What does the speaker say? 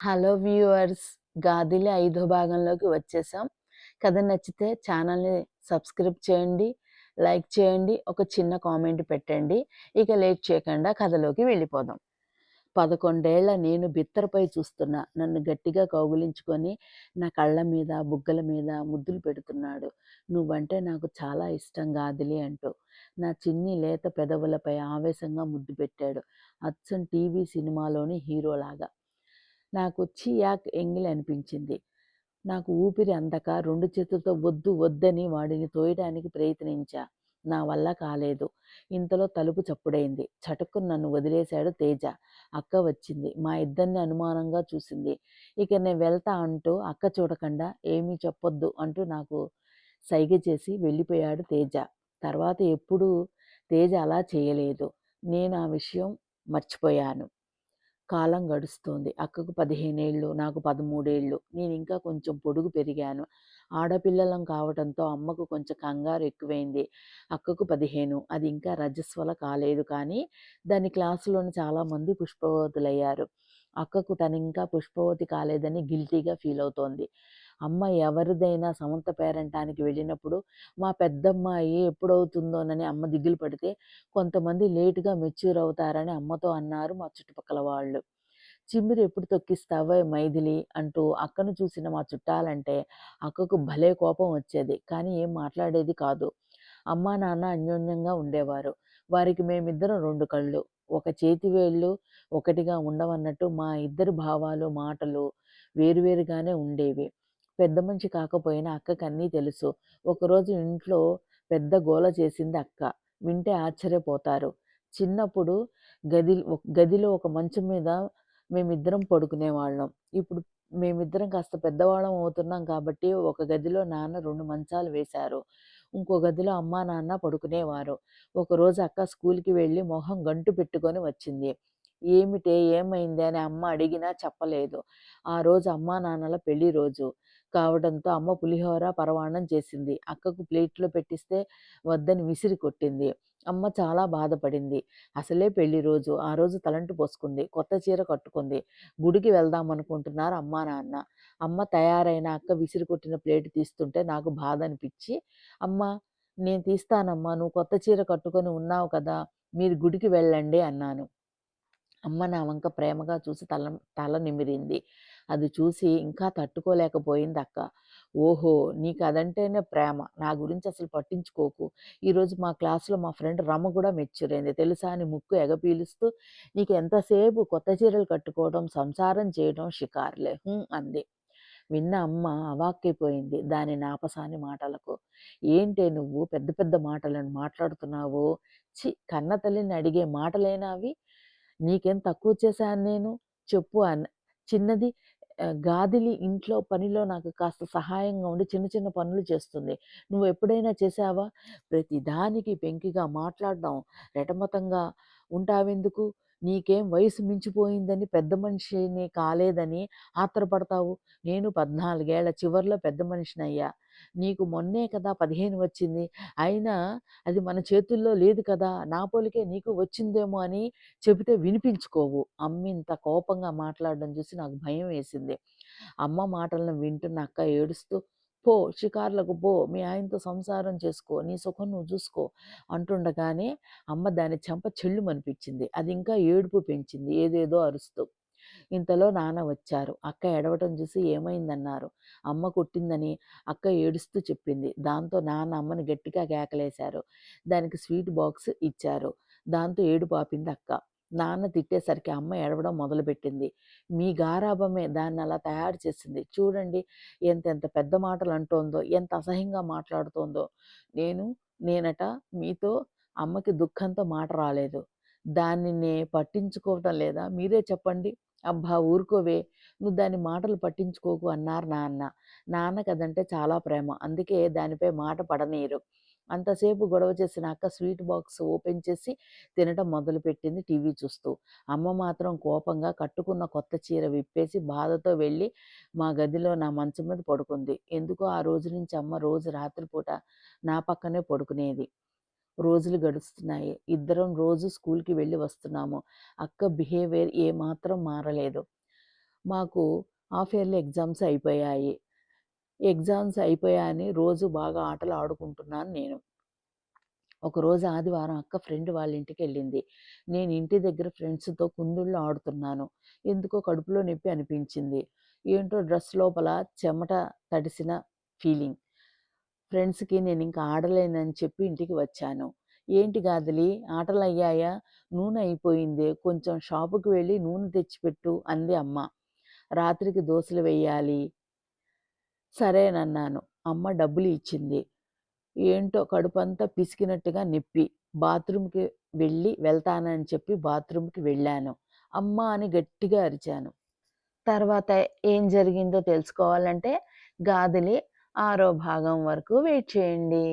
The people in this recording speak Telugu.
Hello viewers! 'గాదిలి' ఐదో భాగంలోకి వచ్చేసాం. కథ నచ్చితే ఛానల్‌ని సబ్స్క్రైబ్ చేయండి, లైక్ చేయండి, ఒక చిన్న కామెంట్ పెట్టండి. ఇక లేట్ చేయకుండా కథలోకి వెళ్ళిపోదాం. 11 ఏళ్ల నేను బిత్తరపై చూస్తున్నా. నన్ను గట్టిగా కౌగిలించుకొని నా కళ్ళ మీద, బుగ్గల మీద ముద్దులు పెడుతున్నాడు. నువ్వంటే నాకు చాలా ఇష్టం గాదిలి అంటూ. నా చిన్ని లేత పెదవులపై ఆవేశంగా ముద్దు పెట్టాడు. అచ్చం టీవీ సినిమాలోని హీరోలాగా. నాకు చియాక్ ఎంగిల్ అనిపించింది. నాకు ఊపిరి అందక 2 చేతులతో వద్దు వద్దని వాడిని తోయడానికి ప్రయత్నించా. నా వల్ల కాలేదు. ఇంతలో తలుపు చప్పుడైంది. చటుక్కున నన్ను వదిలేశాడు తేజ. అక్క వచ్చింది. మా ఇద్దరిని అనుమానంగా చూసింది. ఇక నేను వెళ్తా అంటూ అక్క చూడకుండా ఏమీ చెప్పొద్దు అంటూ నాకు సైగ చేసి వెళ్ళిపోయాడు తేజ. తర్వాత ఎప్పుడూ తేజ అలా చేయలేదు. నేను ఆ విషయం మర్చిపోయాను. కాలం గడుస్తోంది. అక్కకు 15 ఏళ్ళు, నాకు 13 ఏళ్ళు. నేనింకా కొంచెం పొడుగు పెరిగాను. ఆడపిల్లలం కావటంతో అమ్మకు కొంచెం కంగారు ఎక్కువైంది. అక్కకు 15. అది ఇంకా రజస్వల కాలేదు కానీ, దాని క్లాసులోని చాలామంది పుష్పవతులయ్యారు. అక్కకు తనింకా పుష్పవతి కాలేదని గిల్టీగా ఫీలవుతోంది. అమ్మ ఎవరిదైనా సమంత పేరంటానికి వెళ్ళినప్పుడు, మా పెద్దమ్మాయి ఎప్పుడవుతుందోనని అమ్మ దిగులు పడితే, కొంతమంది లేటుగా మెచ్యూర్ అవుతారని అమ్మతో అన్నారు మా చుట్టుపక్కల వాళ్ళు. చిమ్మిరి ఎప్పుడు తొక్కిస్తావే మైథిలి అంటూ అక్కను చూసిన మా చుట్టాలంటే అక్కకు భలే కోపం వచ్చేది. కానీ ఏం మాట్లాడేది కాదు. అమ్మా, నాన్న అన్యోన్యంగా ఉండేవారు. వారికి మేమిద్దరం 2 కళ్ళు. ఒక చేతి వేళ్ళు ఒకటిగా ఉండవన్నట్టు మా ఇద్దరి భావాలు, మాటలు వేరువేరుగానే ఉండేవి. పెద్ద మనిషి కాకపోయినా అక్కకన్నీ తెలుసు. ఒకరోజు ఇంట్లో పెద్ద గోల చేసింది అక్క. వింటే ఆశ్చర్యపోతారు. చిన్నప్పుడు గదిలో ఒక మంచం మీద మేమిద్దరం పడుకునేవాళ్ళం. ఇప్పుడు మేమిద్దరం కాస్త పెద్దవాళ్ళం అవుతున్నాం కాబట్టి ఒక గదిలో నాన్న 2 మంచాలు వేశారు. ఇంకో గదిలో అమ్మా, నాన్న పడుకునేవారు. ఒకరోజు అక్క స్కూల్‌కి వెళ్ళి మొహం గంటు పెట్టుకొని వచ్చింది. ఏమిటే ఏమైంది అని అమ్మ అడిగినా చెప్పలేదు. ఆ రోజు అమ్మా, నాన్నల పెళ్లి రోజు కావడంతో అమ్మ పులిహోర, పరమాన్నం చేసింది. అక్కకు ప్లేట్‌లో పెట్టిస్తే వద్దని విసిరి కొట్టింది. అమ్మ చాలా బాధపడింది. అసలే పెళ్లి రోజు. ఆ రోజు తలంటు పోసుకుంది. కొత్త చీర కట్టుకుంది. గుడికి వెళ్దామనుకుంటున్నారు అమ్మా, నాన్న. అమ్మ తయారైన అక్క విసిరికొట్టిన ప్లేట్ తీస్తుంటే నాకు బాధనిపిచ్చి, "అమ్మా! నేను తీస్తానమ్మా. నువ్వు కొత్త చీర కట్టుకొని ఉన్నావు కదా! మీరు గుడికి వెళ్ళండి" అన్నాను. అమ్మ నా వంక ప్రేమగా చూసి తల నిమిరింది. అది చూసి ఇంకా తట్టుకోలేకపోయిందక్క. "ఓహో! నీకదంటేనే ప్రేమ. నా గురించి అసలు పట్టించుకోకు. ఈరోజు మా క్లాస్‌లో మా ఫ్రెండ్ రమ కూడా మెచ్యూర్ అయింది తెలుసా" అని ముక్కు ఎగపీలుస్తూ, "నీకెంతసేపు కొత్త చీరలు కట్టుకోవడం, సంసారం చేయడం షికారులే" అంది. విన్న అమ్మ అవాక్కైపోయింది దాని నాపసాని మాటలకు. "ఏంటే నువ్వు పెద్ద పెద్ద మాటలను మాట్లాడుతున్నావు? ఛీ! కన్న తల్లిని అడిగే మాటలేనా అవి? నీకేం తక్కువ చేశాను నేను? చెప్పు" చిన్నది గాదిలి ఇంట్లో పనిలో నాకు కాస్త సహాయంగా ఉండి చిన్న చిన్న పనులు చేస్తుంది. నువ్వెప్పుడైనా చేశావా? ప్రతిదానికి పెంకిగా మాట్లాడడం, రెటమతంగా ఉంటావెందుకు? నీకేం వయసు మించిపోయిందని, పెద్ద మనిషిని కాలేదని ఆత్రపడతావు? నేను 14 ఏళ్ల చివర్లో పెద్ద మనిషినయ్యా. నీకు మొన్నే కదా 15 వచ్చింది. అయినా అది మన చేతుల్లో లేదు కదా! నా పోలికే నీకు వచ్చిందేమో అని చెబితే వినిపించుకోవు. అమ్మ ఇంత కోపంగా మాట్లాడడం చూసి నాకు భయం వేసింది. అమ్మ మాటలను వింటున్న అక్క ఏడుస్తూ, "పో షికార్లకు పో. మీ ఆయనతో సంసారం చేసుకో. నీ సుఖం నువ్వు చూసుకో" అంటుండగానే అమ్మ దాని చెంప చెళ్ళుమనిపించింది. అది ఇంకా ఏడుపు పెంచింది ఏదేదో అరుస్తూ. ఇంతలో నాన్న వచ్చారు. అక్క ఏడవటం చూసి ఏమైందన్నారు. అమ్మ కొట్టిందని అక్క ఏడుస్తూ చెప్పింది. దాంతో నాన్న అమ్మని గట్టిగా కేకలేశారు. దానికి స్వీట్ బాక్స్ ఇచ్చారు. దాంతో ఏడుపు ఆపింది అక్క. నాన్న తిట్టేసరికి అమ్మ ఏడవడం మొదలుపెట్టింది. "మీ గారాబమే దాన్నలా తయారు చేసింది. చూడండి ఎంతెంత పెద్ద మాటలు అంటోందో, ఎంత అసహ్యంగా మాట్లాడుతోందో. నేను నేనట మీతో" అమ్మకి దుఃఖంతో మాట రాలేదు. "దాన్ని పట్టించుకోవటం లేదా? మీరే చెప్పండి." "అబ్బా! ఊరుకోవే! నువ్వు దాని మాటలు పట్టించుకోకు" అన్నారు నాన్న. నాన్నకదంటే చాలా ప్రేమ. అందుకే దానిపై మాట పడనీయరు. అంతసేపు గొడవ చేసిన అక్క స్వీట్ బాక్స్ ఓపెన్ చేసి తినటం మొదలుపెట్టింది టీవీ చూస్తూ. అమ్మ మాత్రం కోపంగా కట్టుకున్న కొత్త చీర విప్పేసి బాధతో వెళ్ళి మా గదిలో నా మంచం మీద పడుకుంది. ఎందుకో ఆ రోజు నుంచి అమ్మ రోజు రాత్రిపూట నా పక్కనే పడుకునేది. రోజులు గడుస్తున్నాయి. ఇద్దరం రోజు స్కూల్‌కి వెళ్ళి వస్తున్నాము. అక్క బిహేవియర్ ఏమాత్రం మారలేదు. మాకు హాఫ్ ఇయర్లీ ఎగ్జామ్స్ అయిపోయాయి. ఎగ్జామ్స్ అయిపోయాయని రోజు బాగా ఆటలు ఆడుకుంటున్నాను నేను. ఒకరోజు ఆదివారం అక్క ఫ్రెండ్ వాళ్ళ ఇంటికెళ్ళింది. నేను ఇంటి దగ్గర ఫ్రెండ్స్‌తో కుందుళ్ళు ఆడుతున్నాను. ఎందుకో కడుపులో నొప్పి అనిపించింది. ఏంటో డ్రెస్ లోపల చెమట తడిసిన ఫీలింగ్. ఫ్రెండ్స్‌కి నేనింక ఆడలేనని చెప్పి ఇంటికి వచ్చాను. "ఏంటి గాదలి ఆటలయ్యాయా? నూనె అయిపోయిందే. కొంచెం షాపుకి వెళ్ళి నూనె తెచ్చిపెట్టు" అంది అమ్మ. రాత్రికి దోసలు వెయ్యాలి. సరేనన్నాను. అమ్మ డబ్బులు ఇచ్చింది. ఏంటో కడుపంతా పిసికినట్టుగా నొప్పి. బాత్రూమ్‌కి వెళ్తానని చెప్పి బాత్రూమ్‌కి వెళ్ళాను. అమ్మా! అని గట్టిగా అరిచాను. తర్వాత ఏం జరిగిందో తెలుసుకోవాలంటే గాథలి 6వ భాగం వరకు వెయిట్ చేయండి.